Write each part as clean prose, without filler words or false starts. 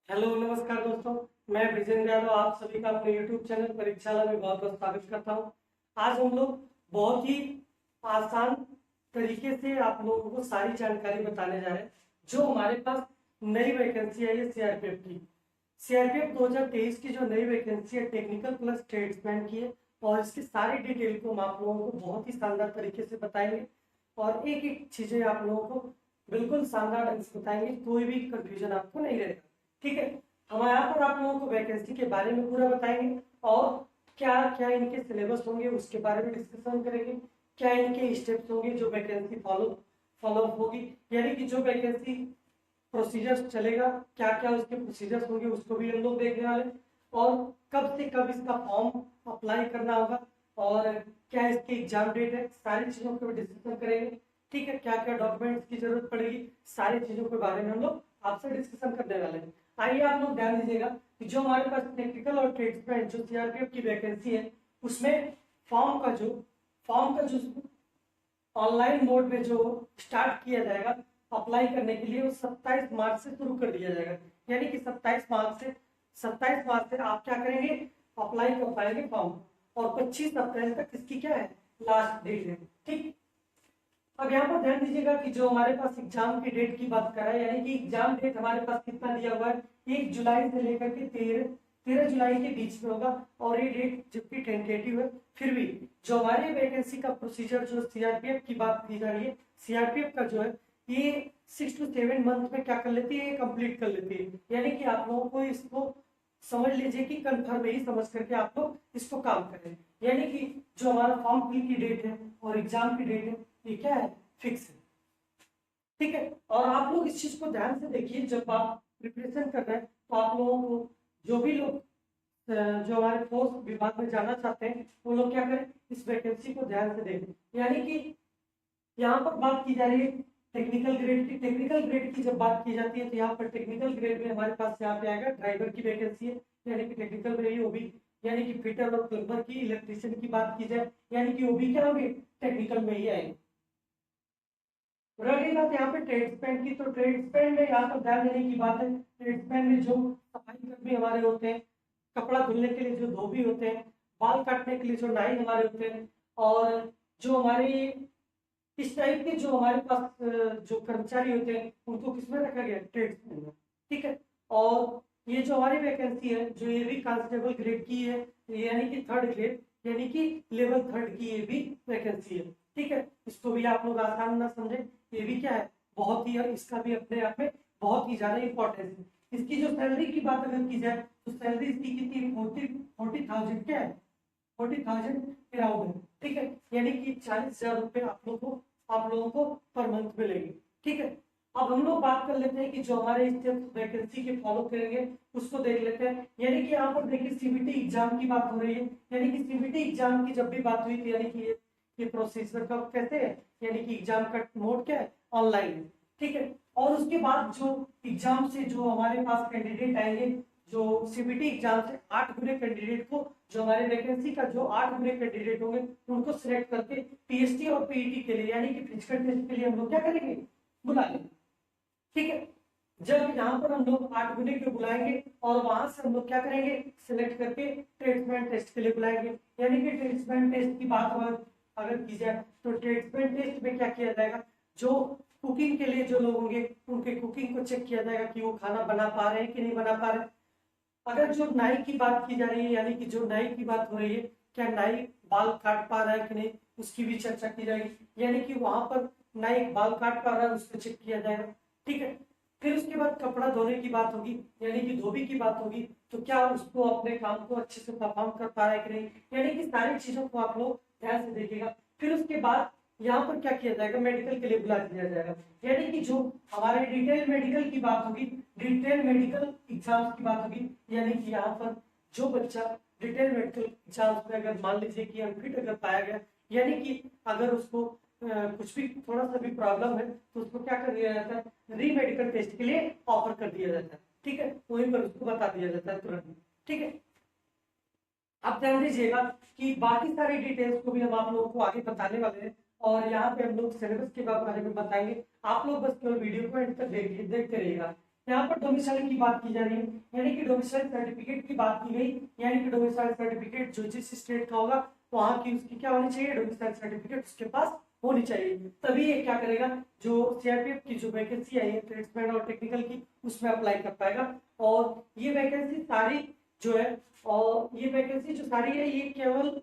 Hello नमस्कार दोस्तों। मैं विजेंद्र यादव आप सभी का अपने यूट्यूब चैनल परीक्षाला में बहुत बहुत स्वागत करता हूं। आज हम लोग बहुत ही आसान तरीके से आप लोगों को सारी जानकारी बताने जा रहे हैं जो हमारे पास नई वैकेंसी आई है सीआरपीएफ की। सीआरपीएफ 2023 की जो नई वैकेंसी है टेक्निकल प्लस ट्रेड्समैन की है और इसकी सारी डिटेल को हम आप लोगों को बहुत ही शानदार तरीके से बताएंगे और एक एक चीजें आप लोगों को बिल्कुल शानदार ढंग से बताएंगे, कोई भी कंफ्यूजन आपको नहीं रहेगा। ठीक है, हम यहाँ पर आप लोगों को वैकेंसी के बारे में पूरा बताएंगे और क्या क्या इनके सिलेबस होंगे उसके बारे में डिस्कशन करेंगे, क्या इनके स्टेप्स होंगे जो वैकेंसी फॉलो होगी, यानी कि जो वैकेंसी प्रोसीजर्स चलेगा क्या क्या उसके प्रोसीजर्स होंगे उसको भी हम लोग देखने वाले, और कब से कब इसका फॉर्म अप्लाई करना होगा और क्या इसकी एग्जाम डेट है, सारी चीजों को डिस्कशन करेंगे। ठीक है, क्या क्या डॉक्यूमेंट्स की जरूरत पड़ेगी, सारी चीजों के बारे में हम लोग आपसे डिस्कशन करने वाले हैं। आइए आप लोग ध्यान दीजिएगा कि जो हमारे पास टेक्निकल और ट्रेड्समैन जो सीआरपीएफ की वैकेंसी है उसमें फॉर्म का जो ऑनलाइन मोड में जो स्टार्ट किया जाएगा अप्लाई करने के लिए वो 27 मार्च से शुरू कर दिया जाएगा। यानी कि 27 मार्च से आप क्या करेंगे, अप्लाई कर पाएंगे फॉर्म, और 25 अप्रैल तक इसकी क्या है, लास्ट डेट है। ठीक, अब यहाँ पर ध्यान दीजिएगा कि जो हमारे पास एग्जाम की डेट की बात कर रहा है, यानी कि एग्जाम डेट हमारे पास कितना दिया हुआ है, 1 जुलाई से लेकर के 13 जुलाई के बीच में होगा और ये डेट जबकि टेंटेटिव है, फिर भी जो हमारी वैकेंसी का प्रोसीजर जो सीआरपीएफ की बात की जा रही है, सीआरपीएफ का जो है ये 6 to 7 मंथ में क्या कर लेती है, कंप्लीट कर लेती है। यानी कि आप लोगों को इसको समझ लीजिए कि कन्फर्म ही समझ करके आप लोग इसको काम करें। यानी कि जो हमारा फॉर्म फिल की डेट है और एग्जाम की डेट है ये क्या है, फिक्स है। ठीक है, और आप लोग इस चीज को ध्यान से देखिए, जब आप प्रिपरेशन कर रहे हैं तो आप लोगों को जो भी लोग जो हमारे फोर्स विभाग में जाना चाहते हैं वो लोग क्या करें, इस वैकेंसी को ध्यान से देखें। यानी कि यहाँ पर बात की जा रही है टेक्निकल ग्रेड की। टेक्निकल ग्रेड की जब बात की जाती है तो यहाँ पर टेक्निकल ग्रेड में हमारे पास यहाँ पे आएगा ड्राइवर की वैकेंसी है, यानी कि टेक्निकल में ही वो भी, यानी कि फिटर और प्लम्बर की, इलेक्ट्रिशियन की बात की जाए यानी कि वो भी क्या होंगे, टेक्निकल में ही आएंगे। रही बात यहाँ पे ट्रेड्समैन की, तो ट्रेड्समैन में यहाँ पर ध्यान देने की बात है, ट्रेड्समैन में जो सफाई कर्मी हमारे होते हैं, कपड़ा धुलने के लिए जो धोबी होते हैं, बाल काटने के लिए जो नाई हमारे होते हैं, और जो हमारे इस टाइप के जो हमारे पास जो कर्मचारी होते हैं उनको किसमें रखा गया, ट्रेड्समैन में। ठीक है, और ये जो हमारी वैकेंसी है जो ये भी कांस्टेबल ग्रेड की है, यानी कि 3rd ग्रेड, यानी कि लेवल 3rd की ये भी वैकेंसी है। ठीक है, इसको भी आप लोग आसान ना समझे, ये भी क्या है, बहुत ही, इसका भी अपने आप में बहुत ही ज्यादा इंपॉर्टेंस है। इसकी जो सैलरी की बात अगर की जाए तो सैलरी इसकी कितनी, 40,000 क्या है, 40,000 अराउंड है। ठीक है, यानी कि 40,000 रुपए आप लोगों को पर मंथ मिलेंगे। ठीक है, अब हम लोग बात कर लेते हैं कि जो हमारे स्टेप्स वैकेंसी के फॉलो करेंगे उसको देख लेते हैं। यानी कि यहाँ पर देखिए सीबीटी एग्जाम की बात हो रही है, यानी कि सीबीटी एग्जाम की जब भी बात हुई थी, यानी कि ये प्रोसीजर का कैसे है, यानी कि एग्जाम का मोड क्या है, ऑनलाइन है। ठीक है, और उसके बाद जो एग्जाम से जो हमारे पास कैंडिडेट आएंगे, जो सीबीटी एग्जाम से 8 गुने कैंडिडेट को, जो हमारे वैकेंसी का जो 8 गुने कैंडिडेट होंगे उनको सिलेक्ट करके पीएसटी और पीईटी के लिए, यानी कि फिजिकल टेस्ट के लिए हम लोग क्या करेंगे, बुला लेंगे। ठीक है, जब यहाँ पर हम लोग 8 गुने के बुलाएंगे और वहां से हम लोग क्या करेंगे, सिलेक्ट करके ट्रेड्समैन टेस्ट के लिए बुलाएंगे। यानी कि ट्रेड्समैन टेस्ट की बात अगर की जाए तो ट्रेड्समैन टेस्ट में क्या किया जाएगा, जो कुकिंग के लिए जो लोग होंगे उनके कुकिंग को चेक किया जाएगा कि वो खाना बना पा रहे हैं कि नहीं बना पा रहे। अगर जो नाई की बात की जा रही है, यानी कि जो नाई की बात हो रही है, क्या नाई बाल काट पा रहा है कि नहीं, उसकी भी चर्चा की जाएगी। यानी कि वहां पर नाई बाल काट पा रहा है उसको चेक किया जाएगा। ठीक है, फिर उसके बाद कपड़ा धोने की बात होगी, यानी कि धोबी की बात होगी, तो क्या उसको अपने काम को अच्छे से परफॉर्म कर पा रहा है कि नहीं, यानी कि सारी चीजों को आप लोग ध्यान से देखिएगा। फिर उसके बाद यहाँ पर क्या किया जाएगा, मेडिकल के लिए बुला दिया जाएगा। यानी कि जो हमारे डिटेल मेडिकल की बात होगी, डिटेल मेडिकल एग्जाम्स की बात होगी, यानी कि यहाँ पर जो बच्चा डिटेल मेडिकल एग्जाम्स में अगर मान लीजिए कि अनफिट अगर पाया गया, यानी कि अगर उसको कुछ भी थोड़ा सा भी प्रॉब्लम है तो उसको क्या कर दिया जाता है, री मेडिकल टेस्ट के लिए ऑफर कर दिया जाता है। ठीक है, वहीं पर उसको बता दिया जाता है तुरंत। ठीक है, अब ध्यान दीजिएगा कि बाकी सारी डिटेल्स को भी हम आप लोगों को आगे बताने वाले हैं और यहाँ पे हम लोग सिलेबस के बारे में बताएंगे। आप लोग बस केवल वीडियो को एंड तक देखते रहिएगा। यहाँ पर डोमिसाइल की बात की जा रही है, यानी कि डोमिसाइल सर्टिफिकेट की बात की गई, यानी कि डोमिसाइल सर्टिफिकेट जो जिस स्टेट का होगा वहां की उसकी क्या होनी चाहिए, डोमिसाइल सर्टिफिकेट उसके पास होनी चाहिए, तभी ये क्या करेगा, जो सीआरपीएफ की जो वैकेंसी आई है ट्रेड्समैन और टेक्निकल की, उसमें अप्लाई कर पाएगा। और ये वैकेंसी सारी जो है, और ये वैकेंसी जो सारी है, ये केवल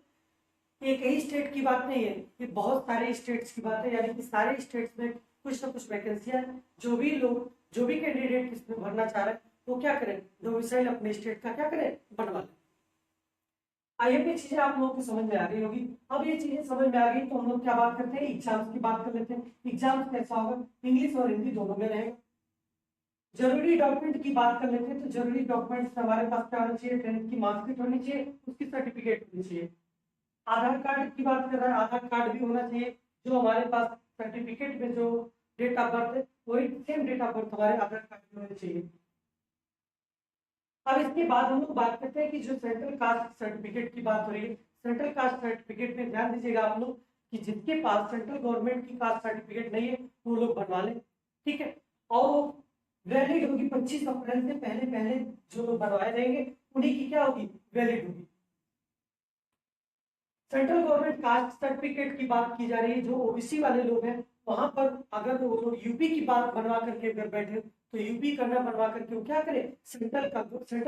एक ही स्टेट की बात नहीं है, ये बहुत सारे स्टेट्स की बात है, यानी कि सारे स्टेट्स में कुछ ना कुछ वैकेंसियां, जो भी लोग, जो भी कैंडिडेट इसमें भरना चाह रहे हैं, वो क्या करें, डोमिसाइल अपने स्टेट का क्या करें, बनवा लें। आइए ये चीजें आप लोगों को समझ में आ गई होगी। अब ये चीजें समझ में आ गई तो हम लोग क्या बात करते हैं, एग्जाम्स की बात कर लेते हैं। एग्जाम्स कैसा होगा, इंग्लिश और हिंदी दोनों में रहेगा। जरूरी डॉक्यूमेंट की बात कर लेते हैं, तो जरूरी डॉक्यूमेंट्स हमारे पास क्या होना चाहिए, 10th की मार्कशीट होनी चाहिए, उसकी सर्टिफिकेट होनी चाहिए। आधार कार्ड की बात कर रहे हैं, आधार कार्ड भी होना चाहिए, जो हमारे पास सर्टिफिकेट में जो डेट ऑफ बर्थ है वही सेम डेट ऑफ बर्थ हमारे आधार कार्ड में होनी चाहिए। अब इसके बाद हम लोग बात करते हैं कि जो सेंट्रल कास्ट सर्टिफिकेट की बात हो रही है, सेंट्रल कास्ट सर्टिफिकेट में ध्यान दीजिएगा आप लोग कि जिसके पास सेंट्रल गवर्नमेंट की कास्ट सर्टिफिकेट नहीं है वो लोग बनवा लें, ठीक है। और वो वैलिड होगी 25 अप्रैल से पहले पहले, जो लोग बनवाए जाएंगे उन्हीं की क्या होगी, वैलिड होगी। सेंट्रल गवर्नमेंट कास्ट सर्टिफिकेट की बात की जा रही है, जो ओबीसी वाले लोग हैं वहां पर अगर वो लोग यूपी की बात बनवा करके अगर बैठे तो यूपी करना बनवा करके वो क्या करे, सेंट्रल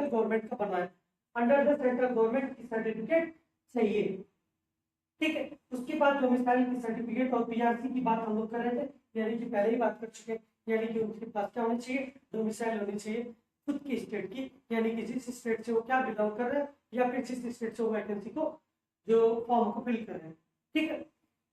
गवर्नमेंट का बनवाए, अंडर द सेंट्रल गवर्नमेंट की सर्टिफिकेट चाहिए, ठीक है। उसके बाद डोमिसाइल की सर्टिफिकेट और पीआरसी की बात हम लोग कर रहे थे, यानी कि पहले ही बात कर चुके हैं, यानी कि उनके पास क्या होनी चाहिए, डोमिसाइल होनी चाहिए खुद की स्टेट की, यानी कि जिस स्टेट से वो क्या बिलोंग कर रहे हैं, या फिर जिस स्टेट से वो वैकेंसी को जो फॉर्म को फिल कर रहे हैं, ठीक है।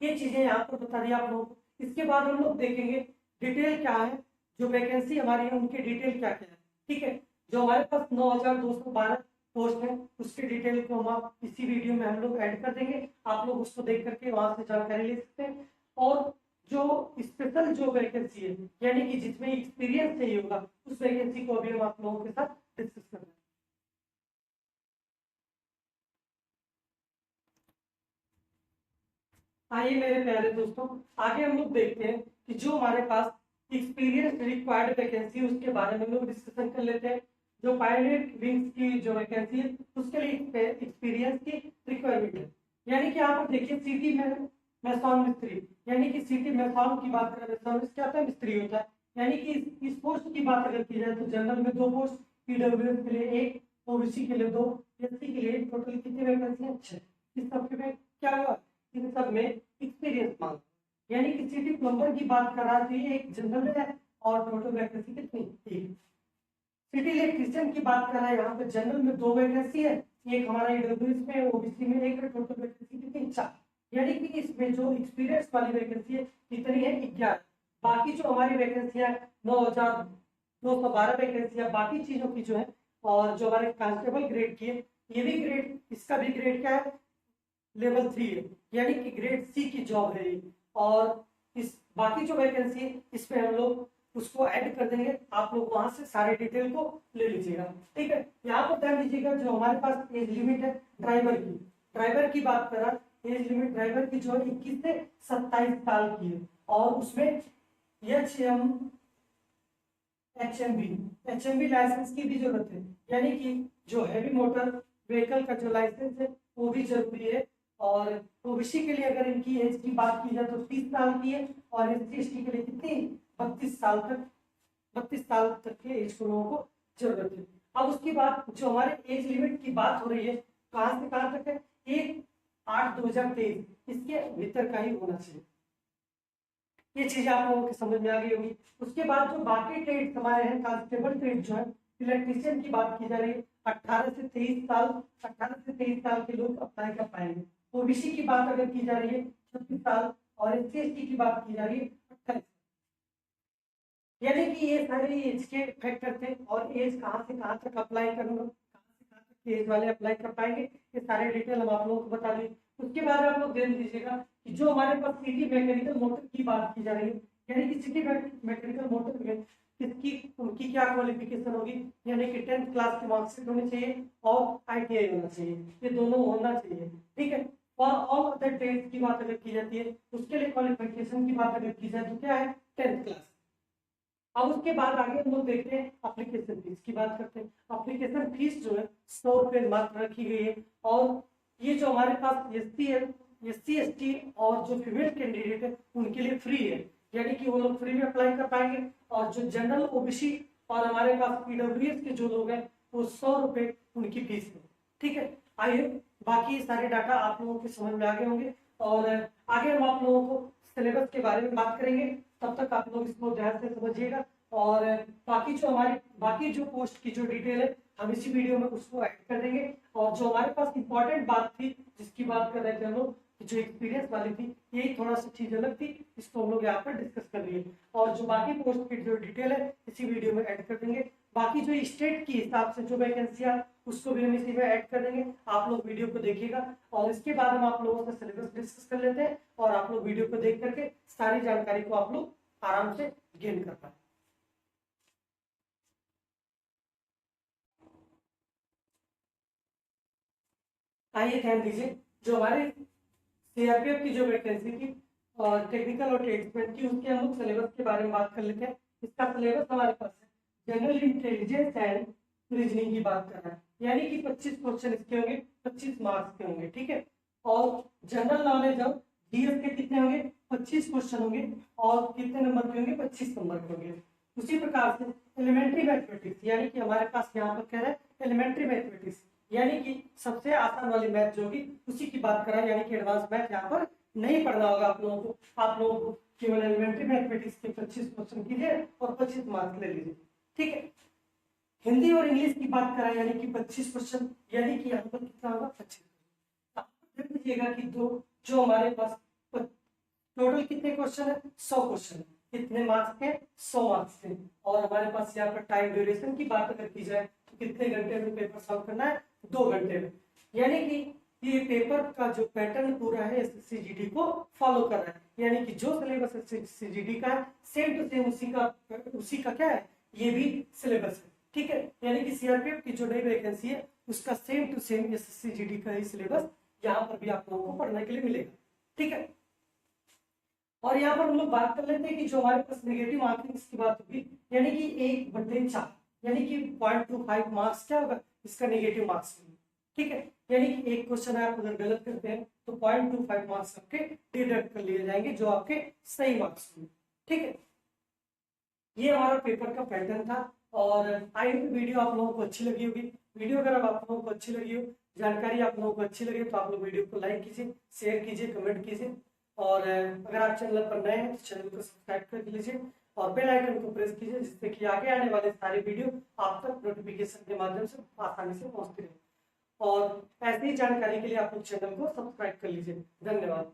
ये चीजें यहाँ पर बता दी आप लोगों को। इसके बाद हम लोग देखेंगे डिटेल क्या है, जो वैकेंसी हमारी है उनके डिटेल क्या क्या है, ठीक है। जो हमारे पास 9212 पोस्ट है उसके डिटेल को हम आप इसी वीडियो में हम लोग ऐड कर देंगे, आप लोग उसको देख करके वहां से जानकारी ले सकते हैं। और जो स्पेशल जो वैकेंसी है, यानी कि जिसमें एक्सपीरियंस चाहिए होगा, उस वैकेंसी को अभी हम आप लोगों के साथ डिस्कस कर रहे हैं। आइए मेरे प्यारे दोस्तों, आगे हम लोग देखते हैं कि जो हमारे पास एक्सपीरियंस रिक्वायर्ड वैकेंसी है उसके बारे में हम लोग डिस्कशन कर लेते हैं। जो पायलट विंग्स की जो वैकेंसी है उसके लिए एक्सपीरियंस की रिक्वायरमेंट है, यानी कि यहाँ पर देखिए सिटी में मैसॉन मिस्त्री, यानी कि सिटी मैसॉन की बात करें, मैसॉन क्या होता है, मिस्त्री होता है। यानी कि इस पोस्ट की बात अगर की जाए तो जनरल में 2 पोस्ट, ईडब्ल्यूएस के लिए 1, ओबीसी के लिए 2, एससी के लिए टोटल कितनी वैकेंसी है, 6। इस सबके में क्या हुआ, इन सब में एक्सपीरियंस मांग, यानी कि सिटी प्लम्बर की बात कर रहा थी, एक जनरल है और टोटल वैकेंसी कितनी, 1। सिटी इलेक्ट्रिशियन की बात कर रहा है, यहाँ पे जनरल में 2 वैकेंसी है, एक हमारा ईडब्ल्यूएस में, ओबीसी में 1 है, टोटल वैकेंसी कितनी, 4। यानी कि इसमें जो एक्सपीरियंस वाली वैकेंसी है कितनी है, 11। बाकी जो हमारी वैकेंसी है 9212 वैकेंसी है बाकी चीजों की जो है, और जो हमारे कांस्टेबल ग्रेड की है, ये भी ग्रेड, इसका भी ग्रेड क्या है, लेवल 3 है, यानी कि ग्रेड सी की जॉब है ये। और इस बाकी जो वैकेंसी है इसमें हम लोग उसको ऐड कर देंगे, आप लोग वहां से सारे डिटेल को ले लीजिएगा, ठीक है। यहाँ पर ध्यान दीजिएगा जो हमारे पास एज लिमिट है ड्राइवर की, ड्राइवर की बात करा, एज लिमिट ड्राइवर की जो है 21 से 27 साल की है, और उसमें एचएमबी लाइसेंस की भी जरूरत है, यानी कि जो हैवी मोटर व्हीकल का जो लाइसेंस है वो भी जरूरी है। और ओबीसी के लिए अगर इनकी एज की बात की जाए तो 30 साल की है, और एससी एसटी के लिए कितनी, 32 साल तक, 32 साल तक के एज को लोगों को जरूरत है। अब उसके बाद जो हमारे एज लिमिट की बात हो रही है, कहाँ से कहाँ तक है, 1/8/2023, इसके भीतर का ही होना चाहिए। ये चीजें आप लोगों की समझ में आ गई होगी। उसके बाद जो बाकी ट्रेड हमारे हैं, कांस्टेबल ट्रेड जो है, इलेक्ट्रीशियन की बात की जा रही है, 18 से 23 साल के लोग अप्लाई कर पाएंगे। ओबीसी की बात अगर की जा रही है 36 साल, और एससी एसटी की बात की जा रही है 28। यानी कि ये सारे एज के फैक्टर थे, और एज कहाँ से कहाँ तक अप्लाई करना, कहाँ से कहाँ तक एज वाले अप्लाई कर पाएंगे, ये सारे डिटेल हम आप लोगों को बता दें। उसके बाद आप लोग ध्यान दीजिएगा कि जो हमारे पास सिटी मैकेनिकल मोटर की बात की जा रही है, यानी कि सिटी मैकेनिकल मोटर में किसकी, उनकी क्या क्वालिफिकेशन होगी, यानी कि 10th क्लास की मार्कशीट होनी चाहिए और आईटीआई होना चाहिए, ये दोनों होना चाहिए, ठीक है। और ऑल अदर ट्रेड्स की बात अगर की जाती है उसके लिए क्वालिफिकेशन की बात अगर की जाए तो क्या है, 10th क्लास। अब उसके बाद आगे हम लोग देखते हैं एप्लीकेशन फीस की बात करते हैं। एप्लीकेशन फीस जो है 100 रुपये मात्र रखी गई है। और ये जो हमारे पास SC ST और जो फीमेल कैंडिडेट है उनके लिए फ्री है, यानी कि वो लोग फ्री में अप्लाई कर पाएंगे। और जो जनरल OBC और हमारे पास PWS के जो लोग हैं वो 100 रुपये उनकी फीस है। ठीक है, आइए बाकी सारे डाटा आप लोगों के समझ में आ गए होंगे और आगे हम आप लोगों को सिलेबस के बारे में बात करेंगे। तब तक आप लोग इसको ध्यान से समझिएगा और बाकी जो पोस्ट की जो डिटेल है हम इसी वीडियो में उसको ऐड कर देंगे। और जो हमारे पास इंपॉर्टेंट बात थी जिसकी बात कर रहे थे हम लोग, जो एक्सपीरियंस वाली थी, यही थोड़ा सा चीज अलग थी, इसको हम लोग यहाँ पर डिस्कस कर लिए। और जो बाकी पोस्ट की जो डिटेल है इसी वीडियो में ऐड कर देंगे। बाकी जो स्टेट की हिसाब से जो वैकेंसियां उसको भी हम इसी में ऐड कर देंगे। आप लोग वीडियो को देखिएगा और इसके बाद हम आप लोगों से सिलेबस डिस्कस कर लेते हैं और आप लोग वीडियो को देख करके सारी जानकारी को आप लोग आराम से गेन कर पाए। आइए ध्यान दीजिए, जो हमारे CRPF की जो वैकेंसी थी और टेक्निकल और ट्रेड्समैन की, उसके हम लोग सिलेबस के बारे में बात कर लेते हैं। इसका सिलेबस हमारे पास है जनरल इंटेलिजेंस एंड रीजनिंग की बात कर रहा है, यानी कि 25 क्वेश्चन इसके होंगे, 25 मार्क्स के होंगे। ठीक है, और जनरल नॉलेज अब GS के कितने होंगे, 25 क्वेश्चन होंगे और कितने नंबर के होंगे, 25 नंबर के होंगे। उसी प्रकार से एलिमेंट्री मैथमेटिक्स, यानी कि हमारे पास यहाँ पर कह रहा है एलिमेंट्री मैथमेटिक्स, यानी कि सबसे आसान वाली मैथ जो होगी उसी की बात कर रहा है, यानी कि एडवांस मैथ यहाँ पर नहीं पढ़ना होगा आप लोगों को। आप लोगों को केवल एलिमेंट्री मैथमेटिक्स के 25 क्वेश्चन कीजिए और 25 मार्क्स ले लीजिए। ठीक है, हिंदी और इंग्लिश की बात करें यानी कि 25 क्वेश्चन, यानी कि यहाँ पर कितना होगा 25। देख लीजिएगा कि जो हमारे पास टोटल कितने क्वेश्चन है, 100 क्वेश्चन है। कितने मार्क्स के, 100 मार्क्स के। और हमारे पास यहाँ पर टाइम ड्यूरेशन की बात अगर की जाए तो कितने घंटे में पेपर सॉल्व करना है, 2 घंटे में। यानी कि ये पेपर का जो पैटर्न पूरा है SSC GD को फॉलो कर रहा है, यानी कि जो सिलेबस SSC GD का है सेम टू सेम उसी का क्या है, ये भी सिलेबस है। ठीक है, यानी कि CRPF की जो नई वैकेंसी है उसका same to same SSC GD का ही सिलेबस यहाँ पर भी आप लोगों को पढ़ने के लिए मिलेगा। ठीक है, और यहाँ पर हम लोग बात कर लेते हैं कि जो हमारे पास नेगेटिव मार्किंग की बात होगी, यानी कि 1/4, यानी कि 0.25 मार्क्स क्या होगा, इसका नेगेटिव मार्क्स। ठीक है, यानी कि एक क्वेश्चन आप अगर गलत करते हैं तो 0.25 मार्क्स आपके डिडक्ट कर लिए जाएंगे, जो आपके सही मार्क्स होंगे। ठीक है, ये हमारा पेपर का पैटर्न था और आई होप वीडियो आप लोगों को अच्छी लगी होगी। वीडियो अगर आप लोगों को अच्छी लगी हो, जानकारी आप लोगों को अच्छी लगी तो आप लोग वीडियो को लाइक कीजिए, शेयर कीजिए, कमेंट कीजिए। और अगर आप चैनल पर नए हैं तो चैनल को सब्सक्राइब कर लीजिए और बेल आइकन को प्रेस कीजिए, जिससे कि आगे आने वाले सारे वीडियो आप तक नोटिफिकेशन के माध्यम से आसानी से पहुंचती रहे। और ऐसी ही जानकारी के लिए आप लोग चैनल को सब्सक्राइब कर लीजिए। धन्यवाद।